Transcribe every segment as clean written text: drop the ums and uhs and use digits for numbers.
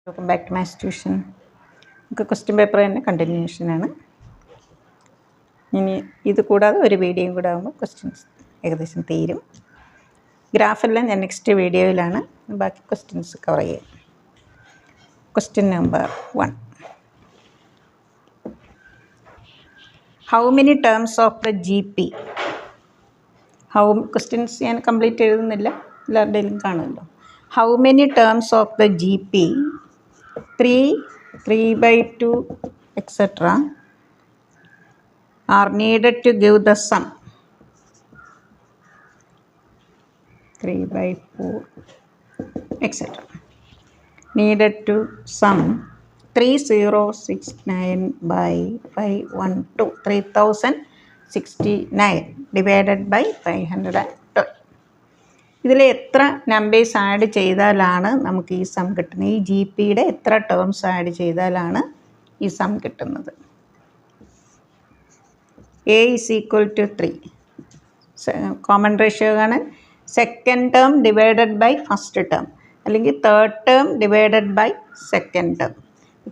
Welcome back to maths tuition. നമുക്ക് question paper തന്നെ കണ്ടിന്യൂഷനാണ്. ഇനി ഇത് കൂടാതെ ഒരു വീഡിയോയും കൂടെ ആകുമ്പോൾ ക്വസ്റ്റ്യൻസ് ഏകദേശം തീരും. ഗ്രാഫെല്ലാം ഞാൻ നെക്സ്റ്റ് വീഡിയോയിലാണ് ബാക്കി ക്വസ്റ്റ്യൻസ് കവർ ചെയ്യുക. Question number 1. How many terms of the GP? Questions ഞാൻ കംപ്ലീറ്റ് എഴുതുന്നില്ല, എല്ലാവരുടെയും കാണുമല്ലോ. How many terms of the GP 3, 3/2 etc. are needed to give the sum 3/4 etc. needed to sum 3069 by 512 3069 divided by 512. ഇതിൽ എത്ര numbers add ചെയ്താലാണ് നമുക്ക് ഈ some കിട്ടുന്നത്? ഈ GPയുടെ എത്ര ടേംസ് ആഡ് ചെയ്താലാണ് ഈ സം കിട്ടുന്നത്? A = 3. കോമൺ റേഷ്യോ കാണാൻ second term divided by first term, അല്ലെങ്കിൽ third term divided by second term.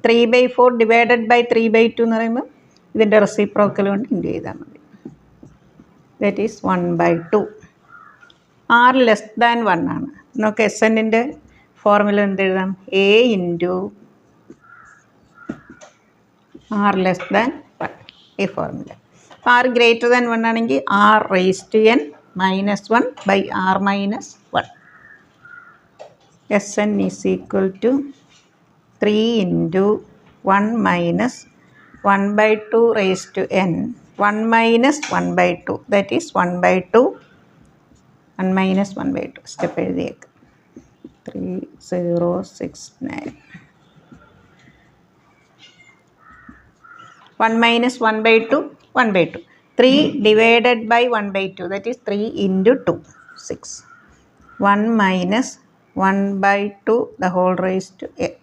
3/4 divided by 3/2 എന്ന് പറയുമ്പോൾ ഇതിൻ്റെ റെസിപ്രോക്കൽ കൊണ്ട് ഇൻറ്റു ചെയ്താൽ മതി. That is 1/2. R less than 1 ആണ്. നമുക്ക് SNൻ്റെ ഫോർമുല എന്ത് എഴുതാം? A × R ലെസ് ദാൻ 1, ഈ ഫോർമുല. അപ്പോൾ R ഗ്രേറ്റർ ദാൻ 1 ആണെങ്കിൽ R raised to n - 1 by R - 1. SN is equal to 3 × 1 - 1/2 raised to n 1 - 1/2, that is 1/2 1 - 1/2 step എഴുതിയേക്ക്. 3069 1 - 1/2 1/2. 3 divided by 1/2, that is 3 × 2 6. 1 - 1/2 the whole raised to n.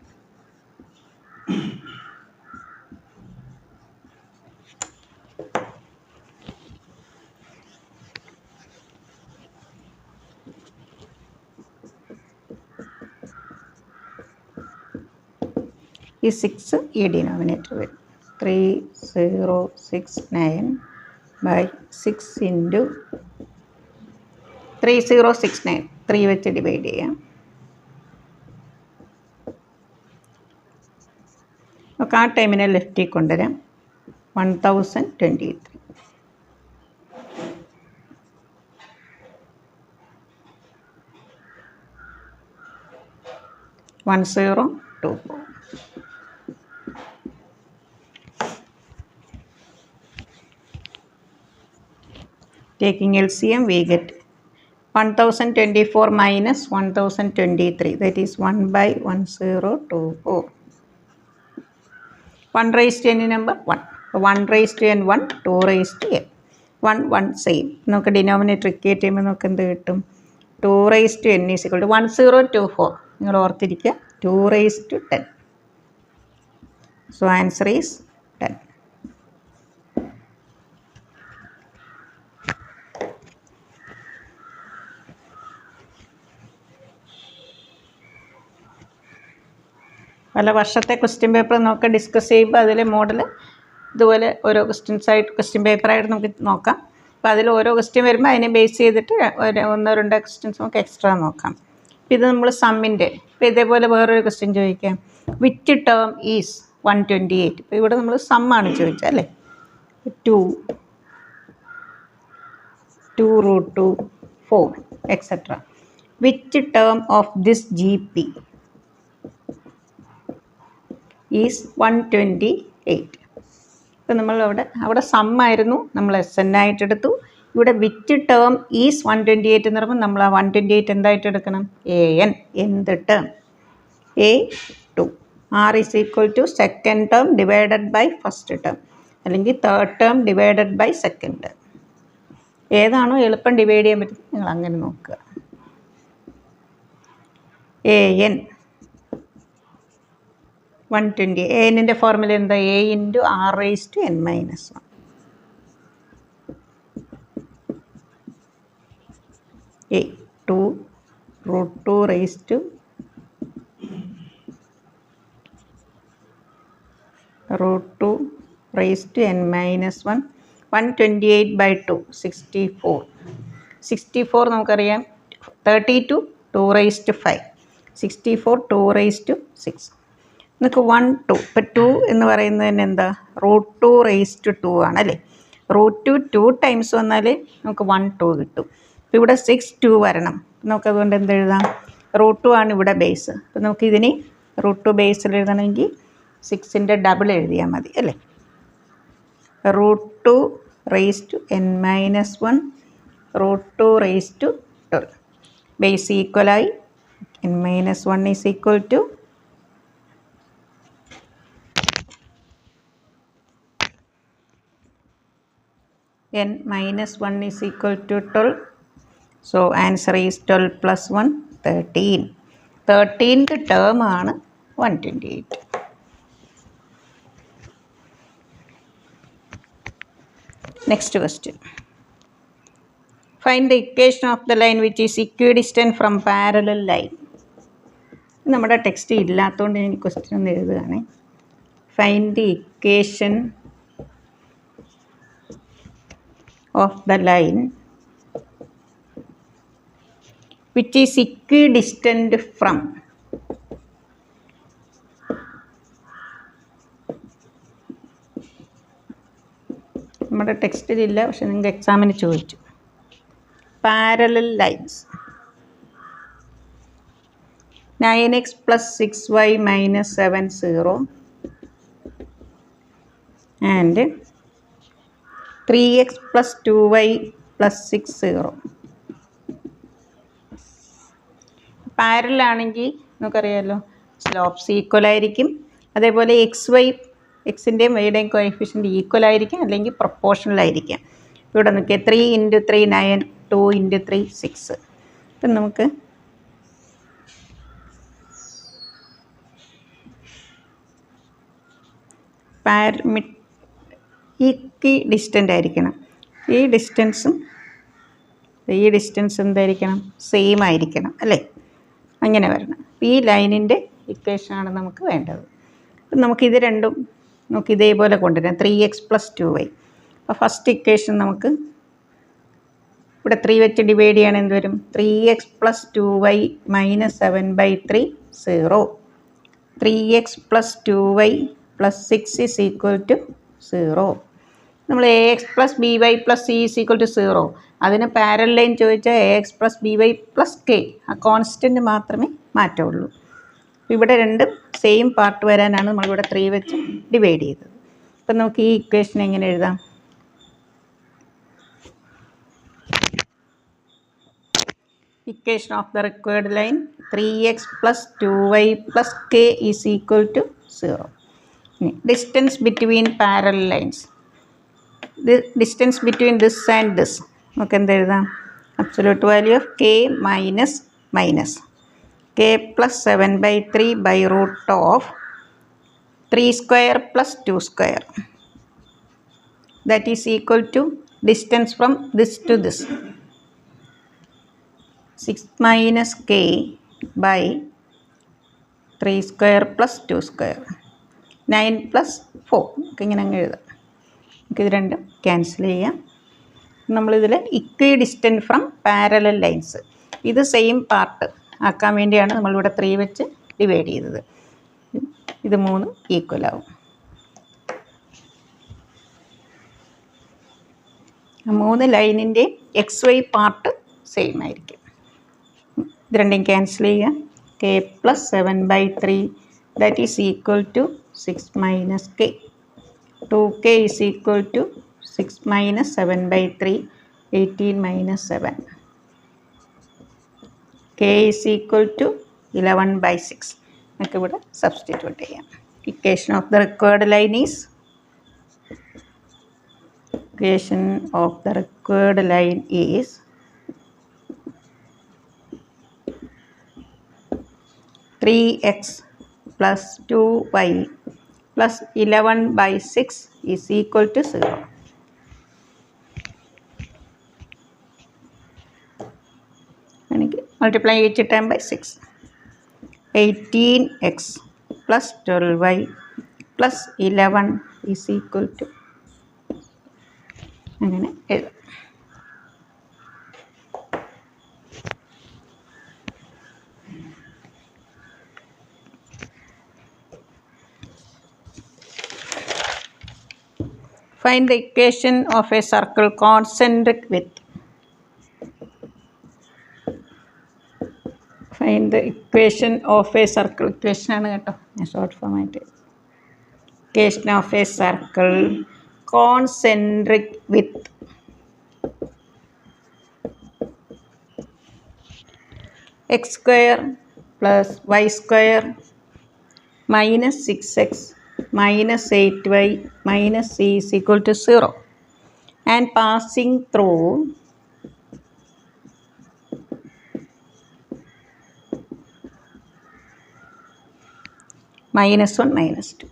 ഈ 6 ഈ denominator വരും. 3069 by 6 × 3069 3 വെച്ച് divide ചെയ്യാം. നമുക്ക് ആ ടൈമിനെ ലെഫ്റ്റിൽ കൊണ്ടുവരാം. 1023 1024. Taking LCM, we get 1024 minus 1023, that is 1/1024. 1 raised to any number 1. 1 raised to n 1, 2 raised to n 1 1 same. നമുക്ക് ഡിനോമിനേറ്റർ ഇക്വേറ്റ് ചെയ്യുമ്പോൾ നമുക്ക് എന്ത് കിട്ടും? 2 raised to n is equal to 1024. നിങ്ങൾ ഓർത്തിരിക്കുക, 2 raised to 10. So answer is 10. പല വർഷത്തെ question paper നമുക്ക് ഡിസ്കസ് ചെയ്യുമ്പോൾ അതിലെ മോഡൽ ഇതുപോലെ ഓരോ ക്വസ്റ്റ്യൻ പേപ്പറായിട്ട് നമുക്ക് നോക്കാം. അപ്പോൾ അതിൽ ഓരോ ക്വസ്റ്റ്യൻ വരുമ്പോൾ അതിനെ ബേസ് ചെയ്തിട്ട് 1-2 ക്വസ്റ്റ്യൻസ് നമുക്ക് എക്സ്ട്രാ നോക്കാം. അപ്പോൾ ഇത് നമ്മൾ സമ്മിൻ്റെ. ഇപ്പോൾ ഇതേപോലെ വേറൊരു ക്വസ്റ്റ്യൻ ചോദിക്കാം. Which term is 128? ഇപ്പോൾ ഇവിടെ നമ്മൾ സമ്മാണ് ചോദിച്ചത് അല്ലേ. 2 √2 4 etcetera. Which term of this GP is 128? ഇപ്പം നമ്മൾ അവിടെ സമ്മായിരുന്നു, നമ്മൾ SN ആയിട്ട് എടുത്തു. ഇവിടെ വിച്ച് ടേം ഈസ് 128 എന്ന് പറയുമ്പോൾ നമ്മൾ ആ 128 എന്തായിട്ട് എടുക്കണം? AN. എന്ത് term? A2. R is equal to second term divided by first term, അല്ലെങ്കിൽ third term divided by second term. ഏതാണോ എളുപ്പം ഡിവൈഡ് ചെയ്യാൻ പറ്റുന്നത് നിങ്ങൾ അങ്ങനെ നോക്കുക. AN 120. ANൻ്റെ ഫോർമുല എന്താ? A × R raised to n - 1. A 2 √2 raised to root 2 raised to n minus 1. 128/2 64. 64 നമുക്കറിയാം 32 2 raised to 5. 64 2 raised to 6. നമുക്ക് 1 2 ഇപ്പം 2 എന്ന് പറയുന്നതിന് എന്താ റൂട്ട് 2 റേസ് ടു 2 ആണല്ലേ. റൂട്ട് 2 ടൈംസ് വന്നാൽ നമുക്ക് 1 2 കിട്ടും. അപ്പോൾ ഇവിടെ 6 2 വരണം. നമുക്കതുകൊണ്ട് എന്തെഴുതാം റൂട്ട് 2 ആണ് ഇവിടെ ബേസ്. അപ്പോൾ നമുക്കിതിന് റൂട്ട് 2 ബേസിൽ എഴുതണമെങ്കിൽ 6ൻ്റെ ഡബിൾ എഴുതിയാൽ മതി അല്ലേ. Root 2 raise to n minus 1 root 2 raise to 12. Base ഈക്വലായി n minus 1 is equal to n minus 1 is equal to 12. So answer is 12 plus 1 13. 13th term ആണ് 128. Next question. Find the equation of the line which is equidistant from parallel line. നമ്മുടെ text ഇല്ലാത്തതുകൊണ്ട് ഞാൻ question ഒന്ന് എഴുതുകയാണ്. Find the equation of the line which is equidistant from നമ്മുടെ ടെക്സ്റ്റിലില്ല, പക്ഷെ നിങ്ങൾക്ക് എക്സാമിന് ചോദിച്ചു. Parallel lines 9x plus 6y minus 7 0 and 3x plus 2y plus 6 0. പാരലാണെങ്കിൽ നമുക്കറിയാമല്ലോ സ്ലോപ്സ് ഈക്വൽ ആയിരിക്കും. അതേപോലെ എക്സിൻ്റെയും വൈയുടെയും കോഎഫിഷ്യൻ്റ് ഈക്വൽ ആയിരിക്കും, അല്ലെങ്കിൽ പ്രൊപ്പോർഷണൽ ആയിരിക്കും. ഇവിടെ നോക്കിയാൽ 3 × 3 9, 2 × 3 6. അപ്പം നമുക്ക് ഈക്വി ഡിസ്റ്റൻ്റ് ആയിരിക്കണം. ഈ ഡിസ്റ്റൻസും ഈ ഡിസ്റ്റൻസ് എന്തായിരിക്കണം സെയിം ആയിരിക്കണം അല്ലേ. അങ്ങനെ വരണം. ഈ ലൈനിൻ്റെ ഇക്വേഷനാണ് നമുക്ക് വേണ്ടത്. അപ്പം നമുക്കിത് രണ്ടും നമുക്ക് ഇതേപോലെ കൊണ്ടുവരാം. 3x plus 2y. അപ്പോൾ ഫസ്റ്റ് ഇക്വേഷൻ നമുക്ക് ഇവിടെ 3 വെച്ച് ഡിവൈഡ് ചെയ്യണം. എന്ത് വരും 3x plus 2y minus 7/3 0. 3x plus 2y plus 6 is equal to 0. നമ്മൾ ax plus by plus c is equal to 0. അതിന് പാരലൽ ലൈൻ ചോദിച്ചാൽ ax plus by plus k. ആ കോൺസ്റ്റൻറ്റ് മാത്രമേ മാറ്റമുള്ളൂ. ഇവിടെ രണ്ടും സെയിം പാർട്ട് വരാനാണ് നമ്മളിവിടെ 3 വെച്ച് ഡിവൈഡ് ചെയ്തത്. അപ്പം നമുക്ക് ഈ ഇക്വേഷൻ എങ്ങനെ എഴുതാം? Equation of the required line 3x plus 2y plus k is equal to 0. Distance between parallel lines. The distance between this and this നമുക്ക് എന്ത് എഴുതാം? Absolute value of k minus k plus 7/3 by root of 3 square plus 2 square. That is equal to distance from this to this. 6 minus k by 3 square plus 2 square. 9 plus 4. നമുക്ക് ഇങ്ങനെ അങ്ങ് എഴുതാം. നമുക്കിത് രണ്ടും cancel ചെയ്യാം. നമ്മളിതിൽ ഇക്വി ഡിസ്റ്റൻറ്റ് ഫ്രം പാരലൽ ലൈൻസ്, ഇത് same part ആക്കാൻ വേണ്ടിയാണ് നമ്മളിവിടെ 3 വെച്ച് ഡിവൈഡ് ചെയ്തത്. ഇത് 3 ഈക്വൽ ആവും. 3 ലൈനിൻ്റെ XY പാർട്ട് സെയിം ആയിരിക്കും. ഇത് രണ്ടും ക്യാൻസൽ ചെയ്യാം. k plus 7/3 that is equal to 6 minus k. 2k is equal to 6 minus 7/3, 18 minus 7. k is equal to 11/6. നമുക്ക് ഇവിടെ സബ്സ്റ്റിറ്റ്യൂട്ട് ചെയ്യാം. Equation of the required line is equation of the required line is 3x plus 2y plus 11/6 is equal to 0. എനിക്ക് multiply each term by 6. 18x plus 12y plus 11 is equal to അങ്ങനെ എഴുതാം. Find the equation of a circle concentric with. Find the equation of a circle. Equation ആണ് കേട്ടോ, ഞാൻ short form ആയിട്ട്. Equation of a circle concentric with x square plus y square minus 6x minus 8y minus c is equal to 0 and passing through -1 -2.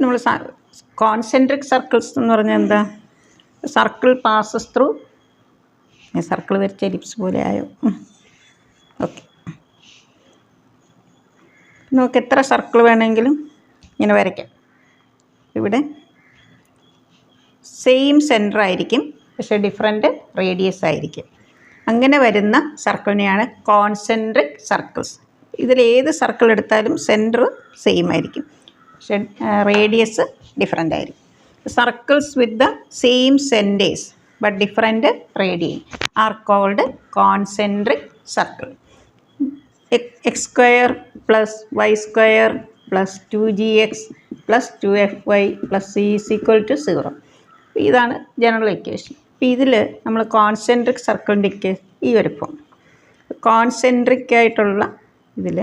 നമ്മൾ concentric circles എന്ന് പറഞ്ഞാൽ എന്താ? Circle passes through, circle വരച്ച ellipse പോലെ ആയോ? Okay, നമുക്ക് എത്ര circle വേണമെങ്കിലും ഇങ്ങനെ വരയ്ക്കാം. ഇവിടെ സെയിം സെൻറ്റർ ആയിരിക്കും, പക്ഷേ ഡിഫറെൻറ്റ് റേഡിയസ് ആയിരിക്കും. അങ്ങനെ വരുന്ന സർക്കിളിനെയാണ് കോൺസെൻട്രിക് സർക്കിൾസ്. ഇതിലേത് സർക്കിൾ എടുത്താലും സെൻറ്റർ സെയിം ആയിരിക്കും, പക്ഷേ റേഡിയസ് ഡിഫറെൻ്റ് ആയിരിക്കും. Circles with the same centres but different radii are called concentric circle. X square plus y square plus 2gx plus 2fy plus c is equal to 0. ഇതാണ് general equation. അപ്പോൾ ഇതിൽ നമ്മൾ concentric സർക്കിളിൻ്റെ ഈ ഒരു form, concentric ആയിട്ടുള്ള ഇതിൽ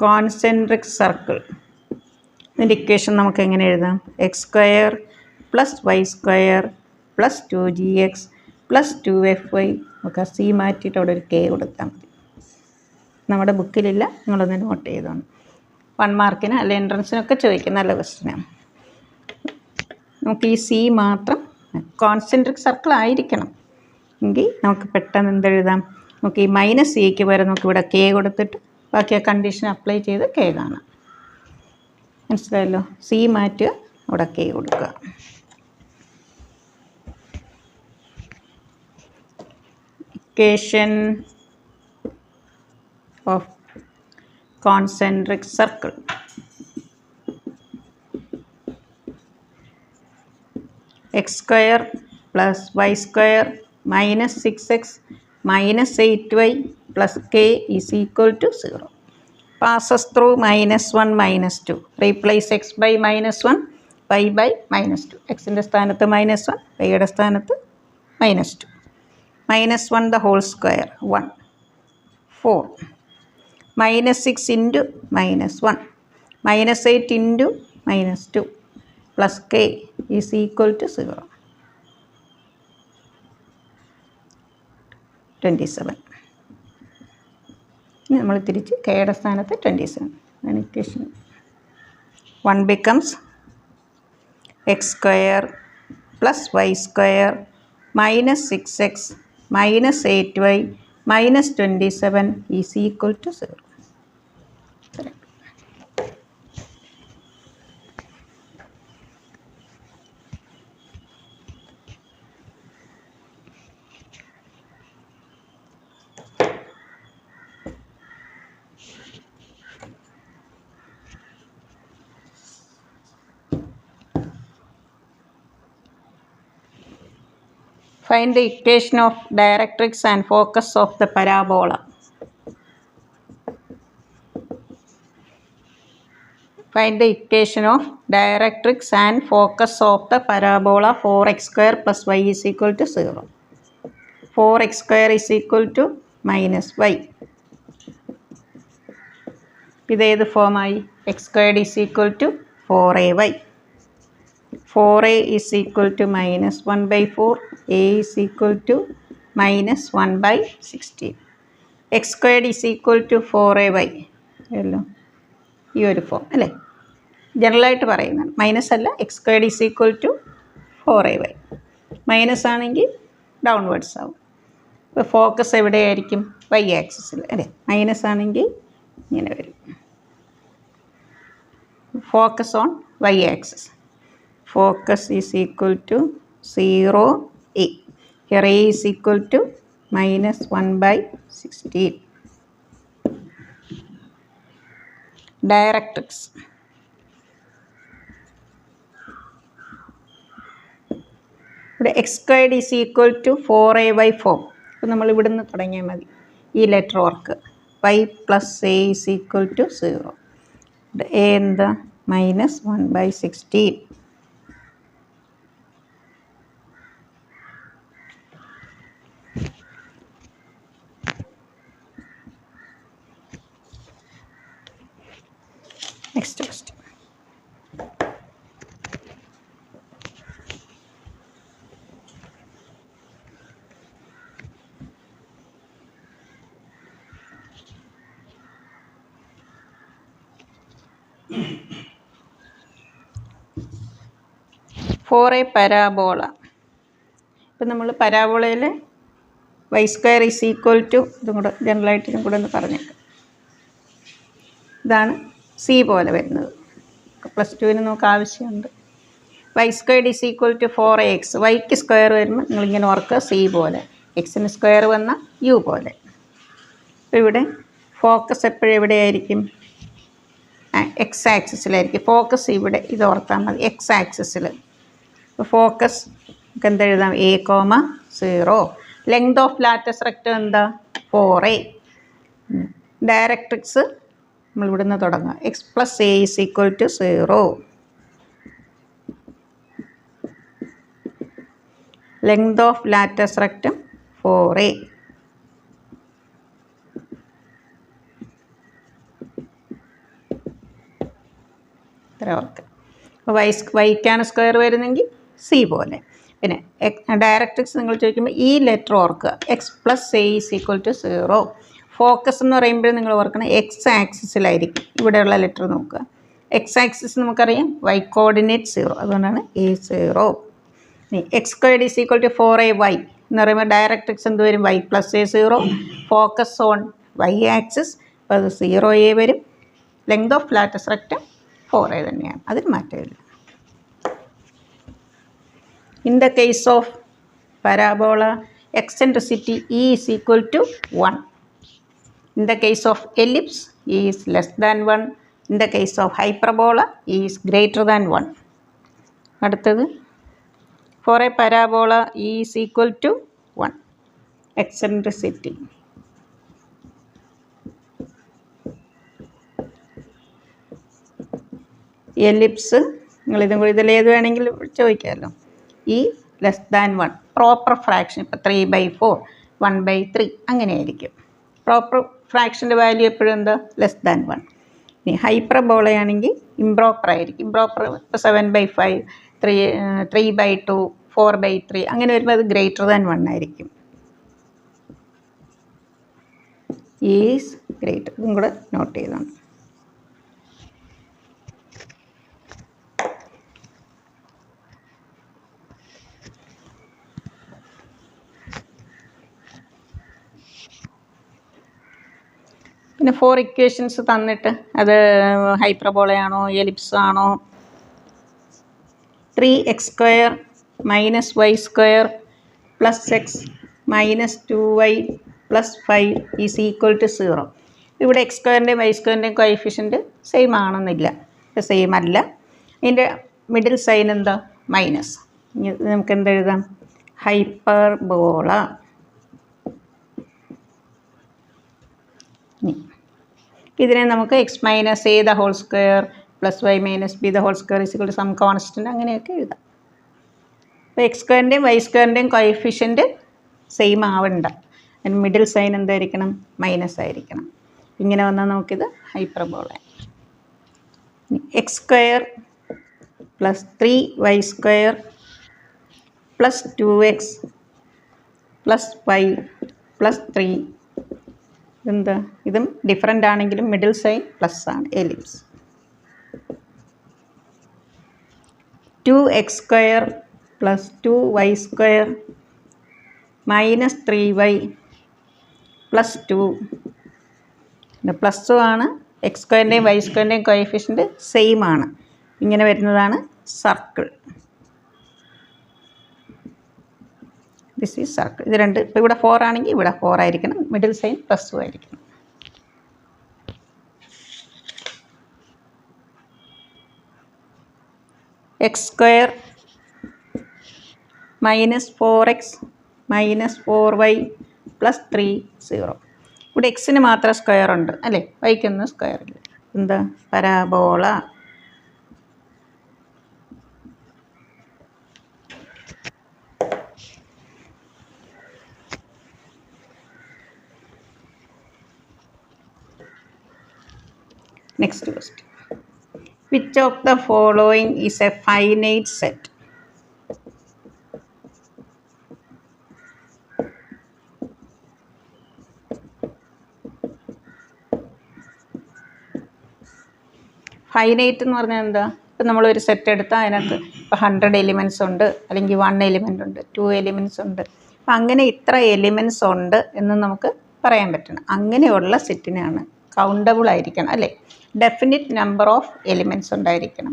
concentric circle ഇതിൻ്റെ ഇക്വേഷൻ നമുക്ക് എങ്ങനെ എഴുതാം? X square plus y square plus 2gx plus 2fy. നമുക്ക് സി മാറ്റിയിട്ട് അവിടെ ഒരു കെ കൊടുത്താൽ മതി. നമ്മുടെ ബുക്കിലില്ല, നിങ്ങളൊന്ന് നോട്ട് ചെയ്തോണം. 1 മാർക്കിന് അല്ല എൻട്രൻസിനൊക്കെ ചോദിക്കും, നല്ല ക്വസ്റ്റ്യനാണ്. നമുക്ക് ഈ സി മാത്രം കോൺസെൻട്രിക് സർക്കിൾ ആയിരിക്കണം എങ്കിൽ നമുക്ക് പെട്ടെന്ന് എന്തെഴുതാം? നമുക്ക് ഈ -c വരെ നമുക്ക് ഇവിടെ കെ കൊടുത്തിട്ട് ബാക്കി ആ കണ്ടീഷൻ അപ്ലൈ ചെയ്ത് കെ കാണാം. മനസ്സിലായല്ലോ? സി മാറ്റുക, അവിടെ കെ കൊടുക്കുക. Equation of concentric circle. X square plus y square minus 6x minus 8y plus k is equal to 0. Passes through -1 -2. Replace x by -1 y by -2. എക്സിൻ്റെ സ്ഥാനത്ത് -1, വൈയുടെ സ്ഥാനത്ത് -2. -1 the whole square 1 4 -6 into -1 -8 into -2 plus k is equal to 0. 27. ഇനി നമ്മൾ തിരിച്ച് കെയുടെ സ്ഥാനത്ത് 27 ആണ് ഇക്വേഷൻ. 1 becomes X square plus y square minus 6x minus 8y minus 27 is equal to 0. Find the equation of directrix and focus of the parabola. Find the equation of directrix and focus of the parabola 4x square plus y is equal to 0. 4x square is equal to minus y. ഇത് ഏത് ഫോമായി? X squared is equal to 4ay. 4a is equal to -1/4, a is equal to -1/16. x squared is equal to 4ay. അല്ലോ, ഈ ഒരു form അല്ലേ ജനറലായിട്ട് പറയുന്നത്. Minus അല്ല, x squared is equal to 4ay. മൈനസ് ആണെങ്കിൽ ഡൗൺവേർഡ്സ് ആവും. ഇപ്പോൾ ഫോക്കസ് എവിടെയായിരിക്കും? വൈ ആക്സിസിൽ അല്ലേ. മൈനസ് ആണെങ്കിൽ ഇങ്ങനെ വരും. Focus on y axis. Focus is equal to 0 A. Here A is equal to minus 1/16. Directrix. ഇവിടെ x squared is equal to 4a/4. അപ്പോൾ നമ്മൾ ഇവിടെ നിന്ന് തുടങ്ങിയാൽ മതി ഈ letter work. y plus a is equal to 0. a എന്താ? minus 1/16. Next question. For a parabola. ഇപ്പം നമ്മൾ പരാബോളയിൽ y square is equal to ഇതും കൂടെ ജനറലായിട്ട് ഇതും കൂടെ ഒന്ന് പറഞ്ഞേക്കാം. ഇതാണ് സി പോലെ വരുന്നത്. +2 നമുക്ക് ആവശ്യമുണ്ട്. Y squared is equal to 4ax. വൈക്ക് സ്ക്വയർ വരുമ്പോൾ നിങ്ങളിങ്ങനെ ഓർക്കുക സി പോലെ, എക്സിന് സ്ക്വയർ വന്ന യു പോലെ. അപ്പോൾ ഇവിടെ ഫോക്കസ് എപ്പോഴും എവിടെയായിരിക്കും? എക്സ് ആക്സിസിലായിരിക്കും. ഫോക്കസ് ഇവിടെ ഇത് ഓർത്താൽ മതി, എക്സ് ആക്സിസിൽ. അപ്പോൾ ഫോക്കസ് നമുക്ക് എന്തെഴുതാം? a,0. Length of latus rectum എന്താ? 4a. ഡയറക്ട്രിക്സ് നമ്മൾ ഇവിടുന്ന് തുടങ്ങാം. x + a is equal to 0. Length of latus rectum 4a. ഇത്ര ഓർക്കുക. അപ്പോൾ വൈക്കാണ് സ്ക്വയർ വരുന്നെങ്കിൽ സി പോലെ. പിന്നെ ഡയറക്ട്രിക്സ് നിങ്ങൾ ചോദിക്കുമ്പോൾ ഈ ലെറ്റർ ഓർക്കുക, x + a is equal to 0. Focus എന്ന് പറയുമ്പോൾ നിങ്ങൾ ഓർക്കണം എക്സ് ആക്സിസിലായിരിക്കും. ഇവിടെയുള്ള ലെറ്റർ നോക്കുക. എക്സ് ആക്സിസ് നമുക്കറിയാം y കോർഡിനേറ്റ് 0, അതുകൊണ്ടാണ് a0. ഇനി x² is equal to 4ay എന്ന് പറയുമ്പോൾ ഡയറക്ട്രിക്സ് എന്ത് വരും? y + a0. Focus on y axis, അപ്പോൾ അത് 0a വരും. Length of latus rectum 4a തന്നെയാണ്, അതിന് മാറ്റമില്ല. In the case of parabola eccentricity E is equal to 1. In the case of ellipse, E is less than 1. In the case of hyperbola, E is greater than 1. അടുത്തത്, for a parabola, E is equal to 1. Eccentricity. Ellipse ഇതിലേത് വേണമെങ്കിലും ചോദിക്കാമല്ലോ. E less than 1. Proper fraction ഇപ്പോൾ 3/4, 1/3 അങ്ങനെയായിരിക്കും. Proper ഫ്രാക്ഷൻ്റെ value എപ്പോഴും എന്താ? Less than 1. ഇനി ഹൈപ്പർബോളയാണെങ്കിൽ improper ആയിരിക്കും. Improper ഇപ്പോൾ 7/5, 3/2, 4/3 അങ്ങനെ വരുമ്പോൾ അത് ഗ്രേറ്റർ ദാൻ 1 ആയിരിക്കും. Is greater. ഇതും കൂടെ നോട്ട് ചെയ്തോണം. പിന്നെ 4 ഇക്വേഷൻസ് തന്നിട്ട് അത് ഹൈപ്പർബോളയാണോ എലിപ്സ് ആണോ? 3x² - y² + x - 2y + 5 is equal to 0. ഇവിടെ x²ൻ്റെയും y²ൻ്റെയും കോഎഫിഷ്യൻറ്റ് സെയിം ആണെന്നില്ല, സെയിം അല്ല. ഇതിൻ്റെ മിഡിൽ സൈൻ എന്താ? മൈനസ്. നമുക്ക് എന്തെഴുതാം? ഹൈപ്പർബോള. ഇതിനെ നമുക്ക് x - a the whole square + y - b the whole square is equal to some constant അങ്ങനെയൊക്കെ എഴുതാം. അപ്പോൾ x²ൻ്റെയും y²ൻ്റെയും കോഎഫിഷ്യൻറ്റ് സെയിം ആവണ്ട. അതിന് മിഡിൽ സൈൻ എന്തായിരിക്കണം? മൈനസ് ആയിരിക്കണം. ഇങ്ങനെ വന്നാൽ നമുക്കിത് hyperbola. x² + 3y² + 2x + y + 3 എന്താ? ഇതും ഡിഫറൻ്റ് ആണെങ്കിലും മിഡിൽ സൈൻ പ്ലസ് ആണ്. എലിപ്സ്. 2x² + 2y² - 3y +2 പിന്നെ +2 ആണ്. എക്സ് സ്ക്വയറിൻ്റെയും വൈ സ്ക്വയറിൻ്റെയും കോഎഫിഷ്യൻറ്റ് സെയിം ആണ്. ഇങ്ങനെ വരുന്നതാണ് സർക്കിൾ. This is circle. ഇത് രണ്ട് ഇപ്പോൾ ഇവിടെ 4 ആണെങ്കിൽ ഇവിടെ 4 ആയിരിക്കണം. മിഡിൽ സൈൻ +2 ആയിരിക്കണം. X square -4x -4y +3 0. ഇവിടെ എക്സിന് മാത്രം സ്ക്വയർ ഉണ്ട് അല്ലേ, വൈക്കൊന്നും സ്ക്വയർ ഇല്ല. എന്താ parabola. Next question. Which of the following is A finite set? Finite എന്ന് പറഞ്ഞാൽ എന്താ? ഇപ്പം നമ്മളൊരു സെറ്റ് എടുത്താൽ അതിനകത്ത് ഇപ്പോൾ 100 എലിമെൻറ്റ്സ് ഉണ്ട്, അല്ലെങ്കിൽ 1 എലിമെൻ്റ് ഉണ്ട്, 2 എലിമെൻറ്റ്സ് ഉണ്ട്. അപ്പം അങ്ങനെ ഇത്ര എലിമെൻറ്റ്സ് ഉണ്ട് എന്ന് നമുക്ക് പറയാൻ പറ്റണം. അങ്ങനെയുള്ള സെറ്റിനാണ് കൗണ്ടബിൾ ആയിരിക്കണം അല്ലേ, ഡെഫിനിറ്റ് നമ്പർ ഓഫ് എലിമെൻറ്റ്സ് ഉണ്ടായിരിക്കണം.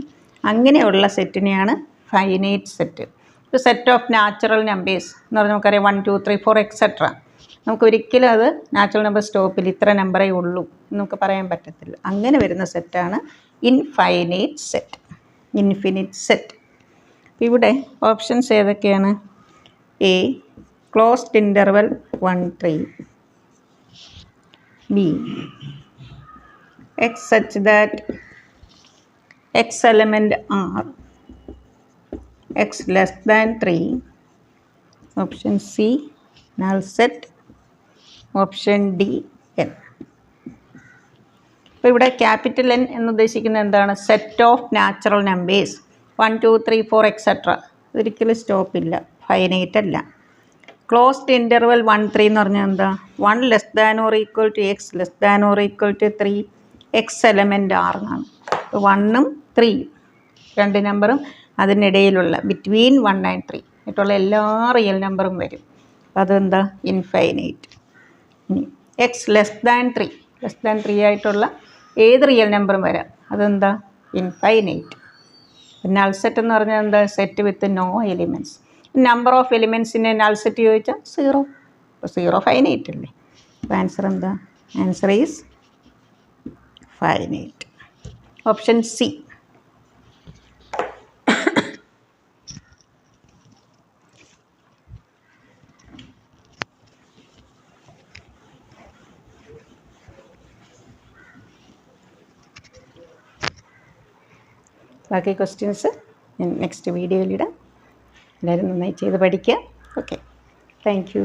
അങ്ങനെയുള്ള സെറ്റിനെയാണ് ഫൈനൈറ്റ് സെറ്റ്. ഇപ്പോൾ സെറ്റ് ഓഫ് നാച്ചുറൽ നമ്പേഴ്സ് എന്ന് പറഞ്ഞാൽ നമുക്കറിയാം 1 2 3 4 എക്സെട്ര. നമുക്ക് ഒരിക്കലും അത് നാച്ചുറൽ നമ്പർ സ്റ്റോപ്പിൽ ഇത്ര നമ്പറേ ഉള്ളൂ എന്ന് നമുക്ക് പറയാൻ പറ്റത്തില്ല. അങ്ങനെ വരുന്ന സെറ്റാണ് ഇൻഫൈനൈറ്റ് സെറ്റ്, ഇൻഫിനിറ്റ് സെറ്റ്. ഇവിടെ ഓപ്ഷൻസ് ഏതൊക്കെയാണ്? A closed interval 1 3, B x such that x element are x less than 3, option C null set, option D n. അപ്പോൾ ഇവിടെ ക്യാപിറ്റൽ N എന്ന് ഉദ്ദേശിക്കുന്നത് എന്താണ്? Set of natural numbers 1 2 3 4 etcetera. ഒരിക്കലും സ്റ്റോപ്പില്ല, finite അല്ല. ക്ലോസ്ഡ് ഇൻ്റർവൽ 1 3 എന്ന് പറഞ്ഞാൽ എന്താ? 1 less than or equal to x less than or equal to 3, x element are എന്നാണ്. 1ഉം 3ഉം രണ്ട് നമ്പറും അതിനിടയിലുള്ള ബിറ്റ്വീൻ 1 and 3 ആയിട്ടുള്ള എല്ലാ റിയൽ നമ്പറും വരും. അപ്പോൾ അതെന്താ? ഇൻഫൈനൈറ്റ്. ഇനി എക്സ് ലെസ് ദാൻ 3 ആയിട്ടുള്ള ഏത് റിയൽ നമ്പറും വരാം. അതെന്താ? ഇൻഫൈനൈറ്റ്. നൾ സെറ്റ് എന്ന് പറഞ്ഞാൽ എന്താ? Set with no elements. Number of എലിമെൻറ്റ്സിൻ്റെ നൾ സെറ്റ് ചോദിച്ചാൽ 0. അപ്പോൾ 0 ഫൈനൈറ്റ് അല്ലേ. അപ്പോൾ ആൻസർ എന്താ? Answer is finite. Option C. ബാക്കി ക്വസ്റ്റ്യൻസ് ഞാൻ നെക്സ്റ്റ് വീഡിയോയിലിടാം. എല്ലാവരും നന്നായി ചെയ്ത് പഠിക്കുക. Okay, thank U.